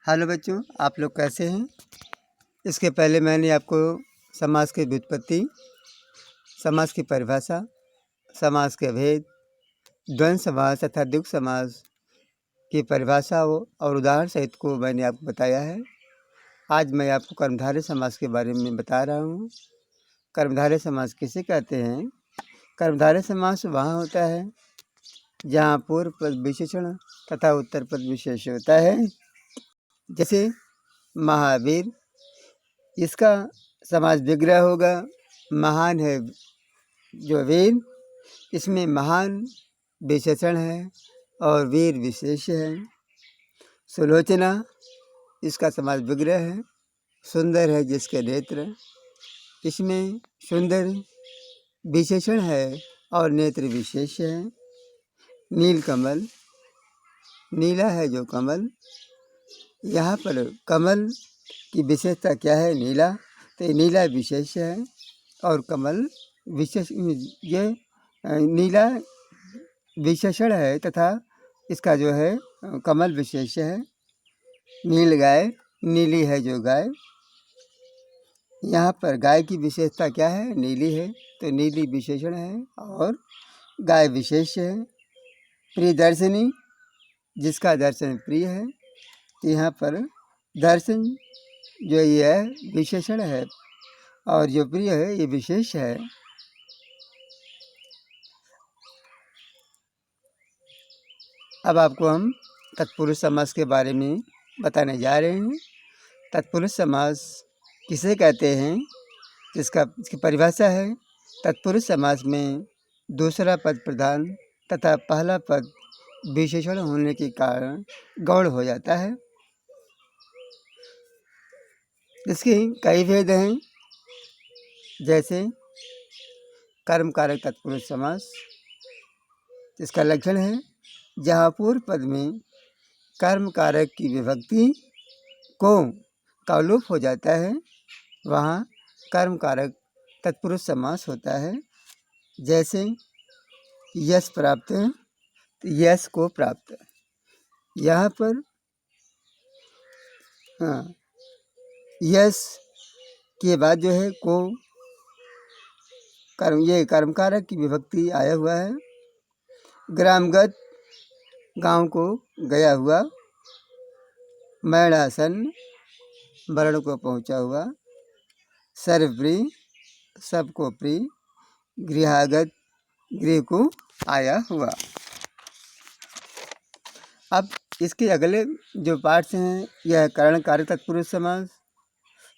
Hello बच्चों, आप लोग कैसे हैं। इसके पहले मैंने आपको समास की व्युत्पत्ति, समास की परिभाषा, समास के भेद, द्वंद्व समास तथा द्विगु समास की परिभाषा और उदाहरण सहित को मैंने आपको बताया है। आज मैं आपको कर्मधारय समास के बारे में बता रहा हूँ। कर्मधारय समास किसे कहते हैं? कर्मधारय समास वहाँ होता है जहाँ पूर्व पद विशेषण तथा उत्तर पद विशेष होता है। जैसे महावीर, इसका समास विग्रह होगा महान है जो वीर, इसमें महान विशेषण है और वीर विशेष है। सुलोचना, इसका समास विग्रह है सुंदर है जिसके नेत्र, इसमें सुंदर विशेषण है और नेत्र विशेष है। नीलकमल, नीला है जो कमल, यहाँ पर कमल की विशेषता क्या है? नीला, तो ये नीला विशेष है और कमल विशेष, ये नीला विशेषण है तथा इसका जो है कमल विशेष है। नील गाय, नीली है जो गाय, यहाँ पर गाय की विशेषता क्या है? नीली है, तो नीली विशेषण है और गाय विशेष है। प्रियदर्शनी, जिसका दर्शन प्रिय है, तो यहाँ पर दर्शन जो ये है विशेषण है और जो प्रिय है ये विशेष है। अब आपको हम तत्पुरुष समास के बारे में बताने जा रहे हैं। तत्पुरुष समास किसे कहते हैं? इसकी परिभाषा है, तत्पुरुष समास में दूसरा पद प्रधान तथा पहला पद विशेषण होने के कारण गौण हो जाता है। इसके कई भेद हैं, जैसे कर्म कारक तत्पुरुष समास। इसका लक्षण है जहाँ पूर्व पद में कर्म कारक की विभक्ति को का लोप हो जाता है, वहाँ कर्म कारक तत्पुरुष समास होता है। जैसे यश प्राप्त, तो यश को प्राप्त, यहाँ पर यश के बाद जो है को कर्म, ये कर्म कारक की विभक्ति आया हुआ है। ग्रामगत, गांव को गया हुआ। मैणासन, वर्ण को पहुंचा हुआ। सर्वप्रिय, सबको प्रिय। गृहागत, गृह को आया हुआ। अब इसके अगले जो पार्ट्स हैं यह कर्ण कारक तत्पुरुष समास।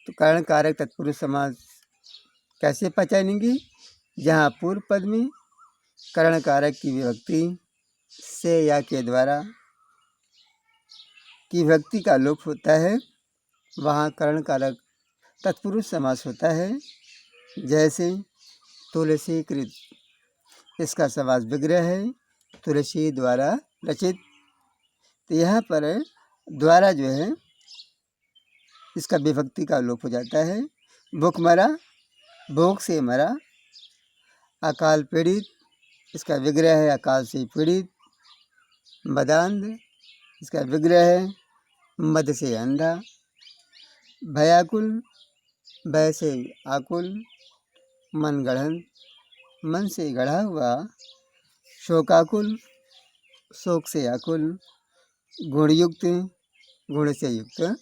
तो कर्ण कारक तत्पुरुष समास कैसे पहचानेंगे? जहाँ पूर्व पद में कर्ण कारक की विभक्ति से या के द्वारा की विभक्ति का लोप होता है, वहाँ कर्ण कारक तत्पुरुष समास होता है। जैसे तुलसीकृत, इसका समास विग्रह है तुलसी द्वारा रचित, तो यहाँ पर द्वारा जो है इसका विभक्ति का लोप हो जाता है। भूखमरा, भूख से मरा। अकाल पीड़ित, इसका विग्रह है अकाल से पीड़ित। मदांध, इसका विग्रह है मद से अंधा। भयाकुल, भय से आकुल। मन गढ़न, मन से गढ़ा हुआ। शोकाकुल, शोक से आकुल। गुणयुक्त, गुण से युक्त।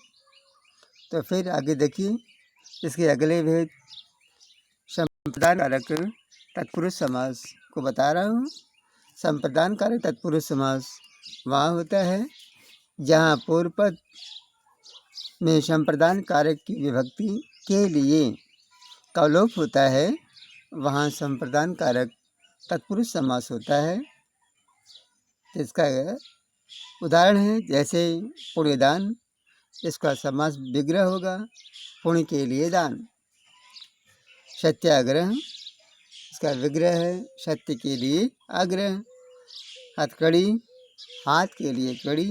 तो फिर आगे देखिए इसके अगले भेद। संप्रदान कारक तत्पुरुष समास को बता रहा हूँ। संप्रदान कारक तत्पुरुष समास वहाँ होता है जहाँ पूर्व पद में संप्रदान कारक की विभक्ति के लिए का लोप होता है, वहाँ संप्रदान कारक तत्पुरुष समास होता है। इसका उदाहरण है जैसे पुण्यदान, इसका समास विग्रह होगा पुण्य के लिए दान। सत्याग्रह, इसका विग्रह है सत्य के लिए आग्रह। हथकड़ी, हाथ के लिए कड़ी।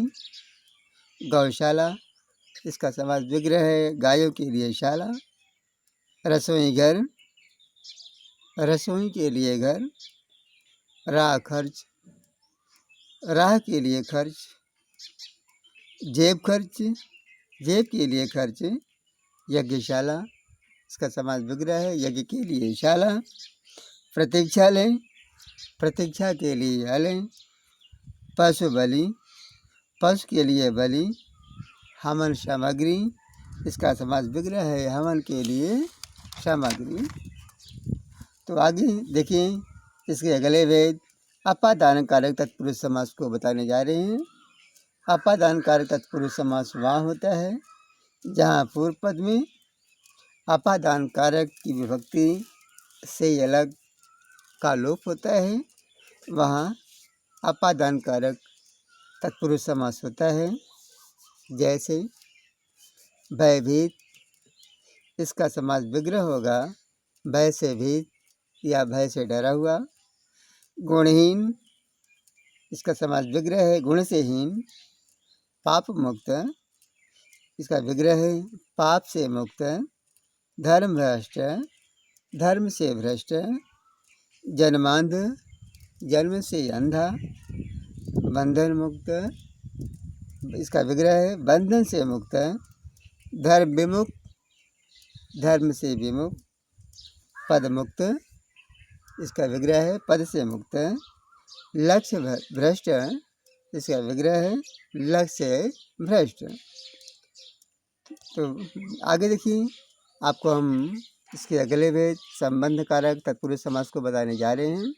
गौशाला, इसका समास विग्रह है गायों के लिए शाला। रसोई घर, रसोई के लिए घर। राह खर्च, राह के लिए खर्च। जेब खर्च, जेब के लिए खर्च, यज्ञशाला, इसका समास विग्रह है यज्ञ के लिए शाला। प्रतीक्षालय, प्रतीक्षा के लिए आलय। पशु बलि, पशु के लिए बलि। हवन सामग्री, इसका समास विग्रह है हवन के लिए सामग्री। तो आगे देखिए इसके अगले वेद अपादान कारक तत्पुरुष समास को बताने जा रहे हैं। अपादान कारक तत्पुरुष समास वहाँ होता है जहाँ पूर्व पद में अपादान कारक की विभक्ति से अलग का लोप होता है, वहाँ अपादान कारक तत्पुरुष समास होता है। जैसे भयभीत, इसका समास विग्रह होगा भय से भीत या भय से डरा हुआ। गुणहीन, इसका समास विग्रह है गुण से हीन। पाप मुक्त, इसका विग्रह है पाप से मुक्त। धर्म भ्रष्ट, धर्म से भ्रष्ट। जन्मांध, जन्म से अंधा। बंधन मुक्त, इसका विग्रह है बंधन से मुक्त। धर्म विमुक्त, धर्म से विमुक्त। पद मुक्त, इसका विग्रह है पद से मुक्त। लक्ष्य भ्रष्ट, इसका विग्रह है लक्ष्य से भ्रष्ट। तो आगे देखिए आपको हम इसके अगले वेद संबंध कारक तत्पुरुष समास को बताने जा रहे हैं।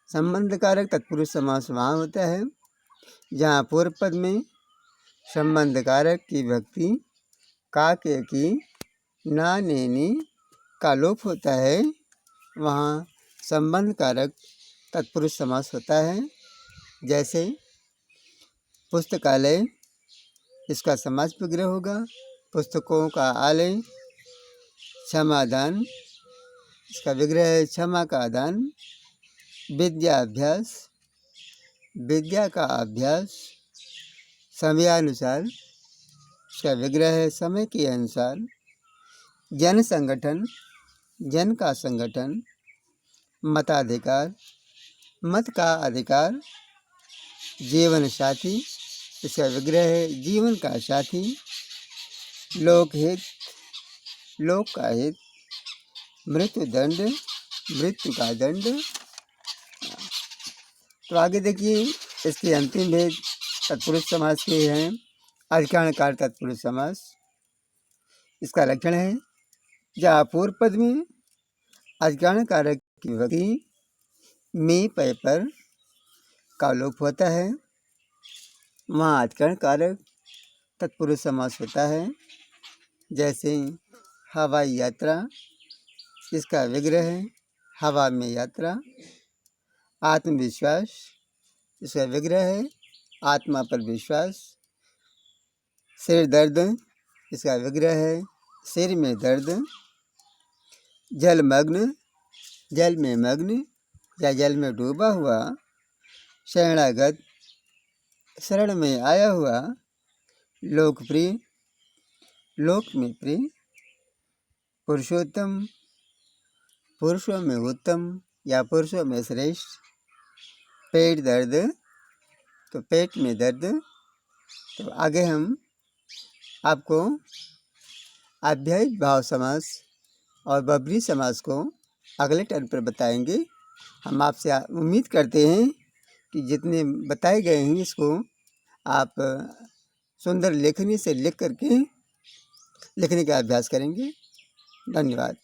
संबंध कारक तत्पुरुष समास वहाँ होता है जहाँ पूर्व पद में संबंध कारक की विभक्ति का के की ना नेनी का लोप होता है, वहाँ संबंध कारक तत्पुरुष समास होता है। जैसे पुस्तकालय, इसका समास विग्रह होगा पुस्तकों का आलय। क्षमादान, इसका विग्रह है क्षमा का दान। विद्याभ्यास, विद्या का अभ्यास। समयानुसार, इसका विग्रह है समय के अनुसार। जन संगठन, जन का संगठन। मताधिकार, मत का अधिकार। जीवन साथी, इसका विग्रह है जीवन का साथी। लोकहित, लोक का हित। मृत्यु दंड, मृत्यु का दंड। तो आगे देखिए इसके अंतिम भेद तत्पुरुष समास के हैं। अधिकरणकार तत्पुरुष समास, इसका लक्षण है जहाँ पूर्व पद में अधिकरण कारक की विभक्ति में पय पर का लोप होता है, वहाँ अधिकरण कारक तत्पुरुष समास होता है। जैसे हवाई यात्रा, इसका विग्रह है हवा में यात्रा। आत्मविश्वास, इसका विग्रह है आत्मा पर विश्वास। सिर दर्द, इसका विग्रह है सिर में दर्द। जलमग्न, जल में मग्न या जल में डूबा हुआ। शरणागत, शरण में आया हुआ। लोकप्रिय, लोक में प्रिय। पुरुषोत्तम, पुरुषों में उत्तम या पुरुषों में श्रेष्ठ। पेट दर्द, तो पेट में दर्द। तो आगे हम आपको अव्ययित भाव समास और बबरी समास को अगले टर्न पर बताएंगे। हम आपसे उम्मीद करते हैं कि जितने बताए गए हैं इसको आप सुंदर लेखनी से लिख करके लिखने का अभ्यास करेंगे। धन्यवाद।